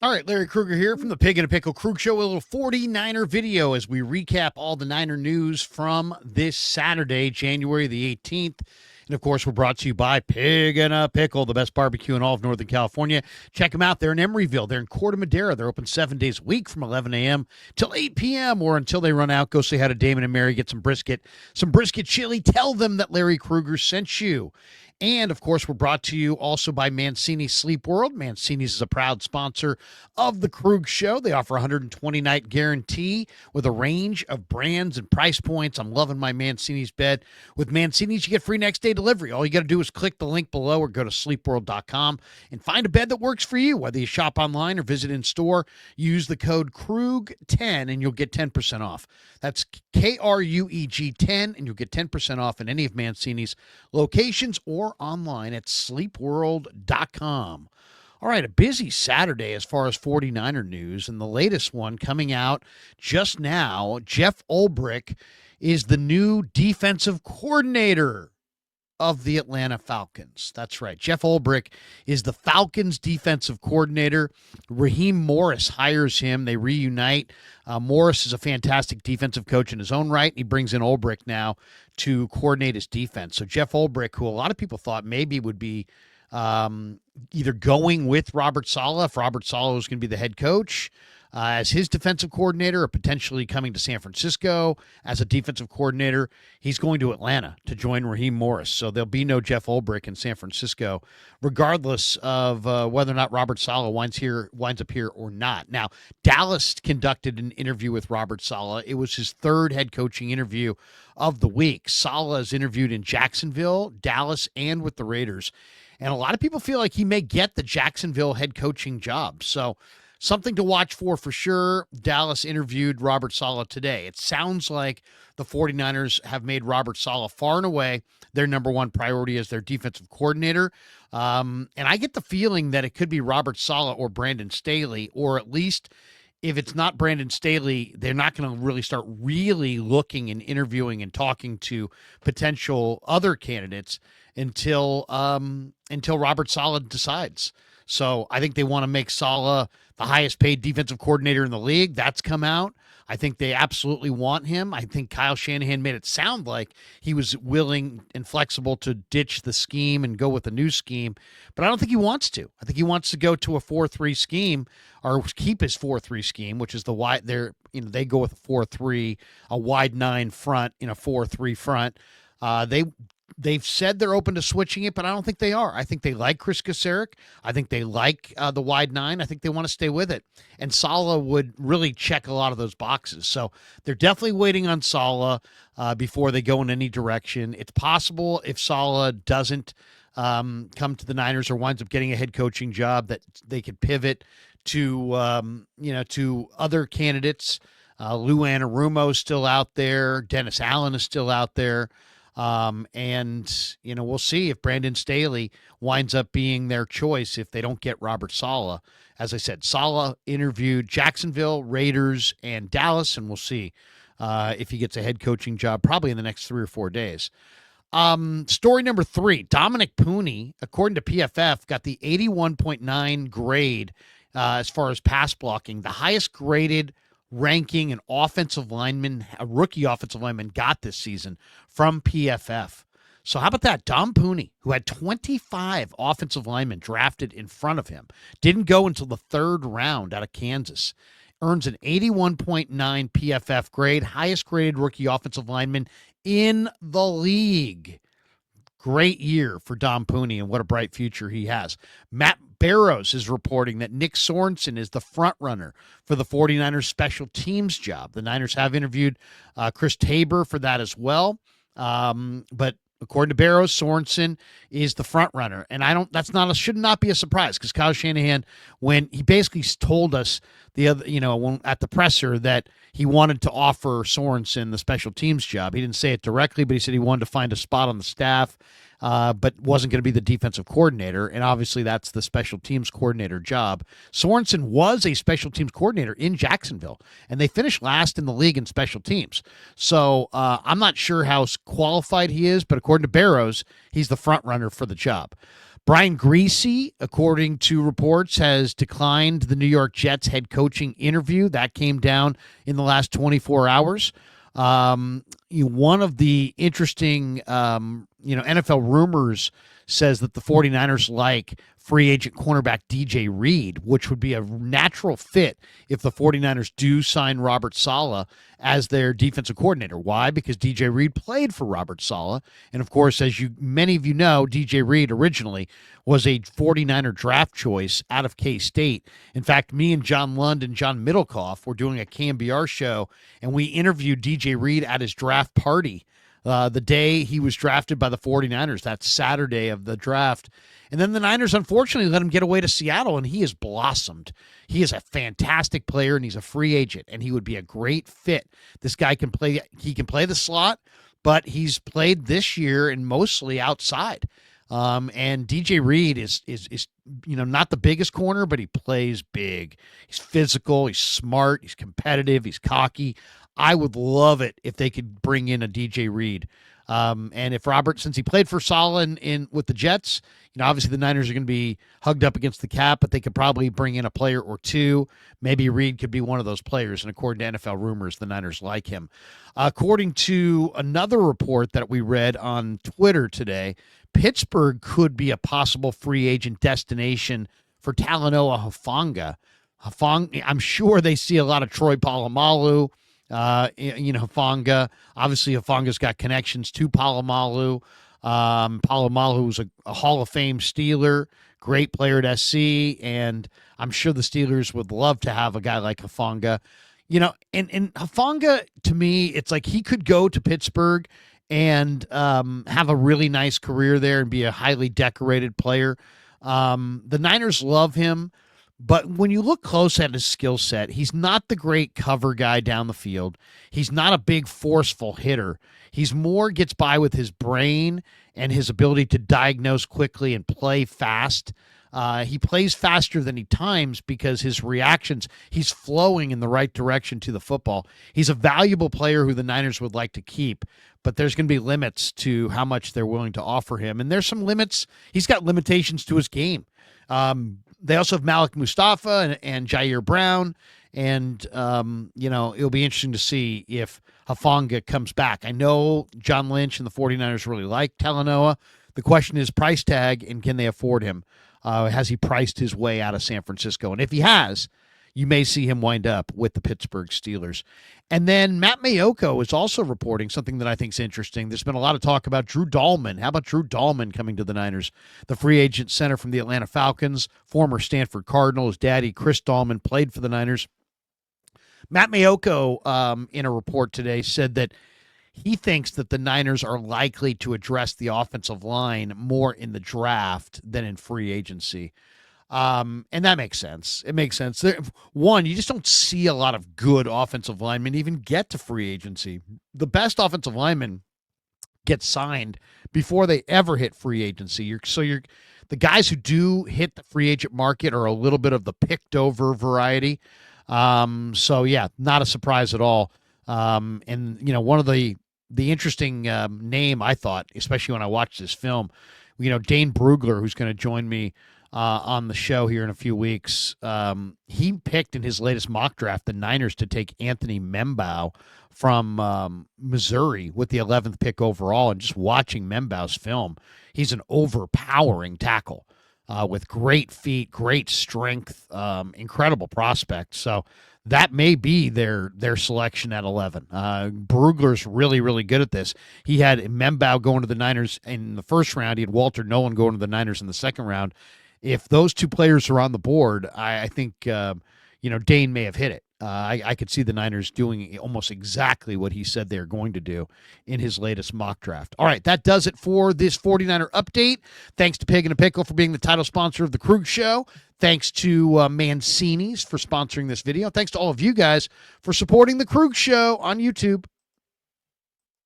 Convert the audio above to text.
All right, Larry Krueger here from the Pig and a Pickle Krug Show. A little 49er video as we recap all the Niner news from this Saturday, January the 18th. And, of course, we're brought to you by Pig and a Pickle, the best barbecue in all of Northern California. Check them out. They're in Emeryville. They're in Corte Madera. They're open 7 days a week from 11 a.m. till 8 p.m. or until they run out. Go say hi to Damon and Mary. Get some brisket chili. Tell them that Larry Krueger sent you. And, of course, we're brought to you also by Mancini Sleep World. Mancini's is a proud sponsor of the Krug Show. They offer a 120-night guarantee with a range of brands and price points. I'm loving my Mancini's bed. With Mancini's, you get free next-day delivery. All you got to do is click the link below or go to sleepworld.com and find a bed that works for you. Whether you shop online or visit in-store, use the code KRUG10 and you'll get 10% off. That's KRUEG 10, and you'll get 10% off in any of Mancini's locations or online at sleepworld.com. All right, a busy Saturday as far as 49er news, and the latest one coming out just now, Jeff Ulbrich is the new defensive coordinator of the Atlanta Falcons. That's right. Jeff Ulbrich is the Falcons defensive coordinator. Raheem Morris hires him. They reunite. Morris is a fantastic defensive coach in his own right. He brings in Ulbrich now to coordinate his defense. So Jeff Ulbrich, who a lot of people thought maybe would be either going with Robert Saleh, if Robert Saleh was going to be the head coach, as his defensive coordinator, or potentially coming to San Francisco as a defensive coordinator. He's going to Atlanta to join Raheem Morris. So there'll be no Jeff Ulbrich in San Francisco, regardless of whether or not Robert Saleh winds up here or not. Now, Dallas conducted an interview with Robert Saleh. It was his third head coaching interview of the week. Saleh is interviewed in Jacksonville, Dallas, and with the Raiders. And a lot of people feel like he may get the Jacksonville head coaching job. So something to watch for sure. Dallas interviewed Robert Saleh today. It sounds like the 49ers have made Robert Saleh far and away their number one priority as their defensive coordinator. And I get the feeling that it could be Robert Saleh or Brandon Staley, or at least if it's not Brandon Staley, they're not going to really start looking and interviewing and talking to potential other candidates until Robert Saleh decides. So I think they want to make Saleh the highest paid defensive coordinator in the league. That's come out. I think they absolutely want him. I think Kyle Shanahan made it sound like he was willing and flexible to ditch the scheme and go with a new scheme, but I don't think he wants to. I think he wants to go to a 4-3 scheme, or keep his 4-3 scheme, which is the wide. They go with a 4-3, a wide 9 front in a 4-3 front. They've said they're open to switching it, but I don't think they are. I think they like Chris Kasarik. I think they like the wide 9. I think they want to stay with it. And Saleh would really check a lot of those boxes. So they're definitely waiting on Saleh before they go in any direction. It's possible if Saleh doesn't come to the Niners or winds up getting a head coaching job that they could pivot to to other candidates. Lou Anarumo's still out there. Dennis Allen is still out there. And we'll see if Brandon Staley winds up being their choice if they don't get Robert Saleh. As I said, Saleh interviewed Jacksonville, Raiders, and Dallas, and we'll see if he gets a head coaching job probably in the next 3 or 4 days. Story number 3, Dominic Pooney, according to PFF, got the 81.9 grade as far as pass blocking, the highest graded ranking an offensive lineman, a rookie offensive lineman, got this season from PFF. So how about that? Dom Pooney, who had 25 offensive linemen drafted in front of him, didn't go until the 3rd round out of Kansas, earns an 81.9 PFF grade, highest graded rookie offensive lineman in the league. Great year for Dom Pooney, and what a bright future he has. Matt Barrows is reporting that Nick Sorensen is the front runner for the 49ers special teams job. The Niners have interviewed Chris Tabor for that as well. But according to Barrows, Sorensen is the front runner. And should not be a surprise, because Kyle Shanahan, when he basically told us at the presser that he wanted to offer Sorensen the special teams job. He didn't say it directly, but he said he wanted to find a spot on the staff, but wasn't going to be the defensive coordinator. And obviously that's the special teams coordinator job. Sorensen was a special teams coordinator in Jacksonville, and they finished last in the league in special teams. So I'm not sure how qualified he is, but according to Barrows, he's the front runner for the job. Brian Greasy, according to reports, has declined the New York Jets head coaching interview. That came down in the last 24 hours. One of the interesting, NFL rumors says that the 49ers like free agent cornerback DJ Reed, which would be a natural fit if the 49ers do sign Robert Saleh as their defensive coordinator. Why? Because DJ Reed played for Robert Saleh. And of course, as many of you know, DJ Reed originally was a 49er draft choice out of K-State. In fact, me and John Lund and John Middlecoff were doing a KMBR show, and we interviewed DJ Reed at his draft party the day he was drafted by the 49ers, that Saturday of the draft. And then the Niners, unfortunately, let him get away to Seattle, and he has blossomed. He is a fantastic player, and he's a free agent, and he would be a great fit. This guy can play. He can play the slot, but he's played this year and mostly outside. And DJ Reed is not the biggest corner, but he plays big. He's physical. He's smart. He's competitive. He's cocky. I would love it if they could bring in a DJ Reed. And if Robert, since he played for Saleh in with the Jets, obviously the Niners are going to be hugged up against the cap, but they could probably bring in a player or two. Maybe Reed could be one of those players. And according to NFL rumors, the Niners like him. According to another report that we read on Twitter today, Pittsburgh could be a possible free agent destination for Talanoa Hufanga. I'm sure they see a lot of Troy Polamalu. Hufanga. Obviously, Hufanga's got connections to Polamalu. Polamalu was a Hall of Fame Steeler, great player at SC, and I'm sure the Steelers would love to have a guy like Hufanga. And Hufanga, to me, it's like he could go to Pittsburgh and have a really nice career there and be a highly decorated player. The Niners love him. But when you look close at his skill set, he's not the great cover guy down the field. He's not a big, forceful hitter. He's more gets by with his brain and his ability to diagnose quickly and play fast. He plays faster than he times because his reactions, he's flowing in the right direction to the football. He's a valuable player who the Niners would like to keep, but there's going to be limits to how much they're willing to offer him. And there's some limits. He's got limitations to his game. They also have Malik Mustafa and Jair Brown. And, it'll be interesting to see if Hufanga comes back. I know John Lynch and the 49ers really like Talanoa. The question is price tag, and can they afford him? Has he priced his way out of San Francisco? And if he has, you may see him wind up with the Pittsburgh Steelers. And then Matt Mayoko is also reporting something that I think is interesting. There's been a lot of talk about Drew Dahlman. How about Drew Dahlman coming to the Niners? The free agent center from the Atlanta Falcons, former Stanford Cardinal. His daddy, Chris Dahlman, played for the Niners. Matt Mayoko, in a report today, said that he thinks that the Niners are likely to address the offensive line more in the draft than in free agency. And that makes sense. It makes sense. One, you just don't see a lot of good offensive linemen even get to free agency. The best offensive linemen get signed before they ever hit free agency. The guys who do hit the free agent market are a little bit of the picked over variety. Not a surprise at all. One of the interesting name I thought, especially when I watched this film, Dane Brugler, who's going to join me on the show here in a few weeks, he picked in his latest mock draft the Niners to take Anthony Membao from Missouri with the 11th pick overall. And just watching Membao's film, he's an overpowering tackle with great feet, great strength, incredible prospect. So that may be their selection at 11. Brugler's really, really good at this. He had Membao going to the Niners in the first round. He had Walter Nolan going to the Niners in the second round. If those two players are on the board, I think, Dane may have hit it. I could see the Niners doing almost exactly what he said they're going to do in his latest mock draft. All right, that does it for this 49er update. Thanks to Pig and a Pickle for being the title sponsor of the Krug Show. Thanks to Mancini's for sponsoring this video. Thanks to all of you guys for supporting the Krug Show on YouTube.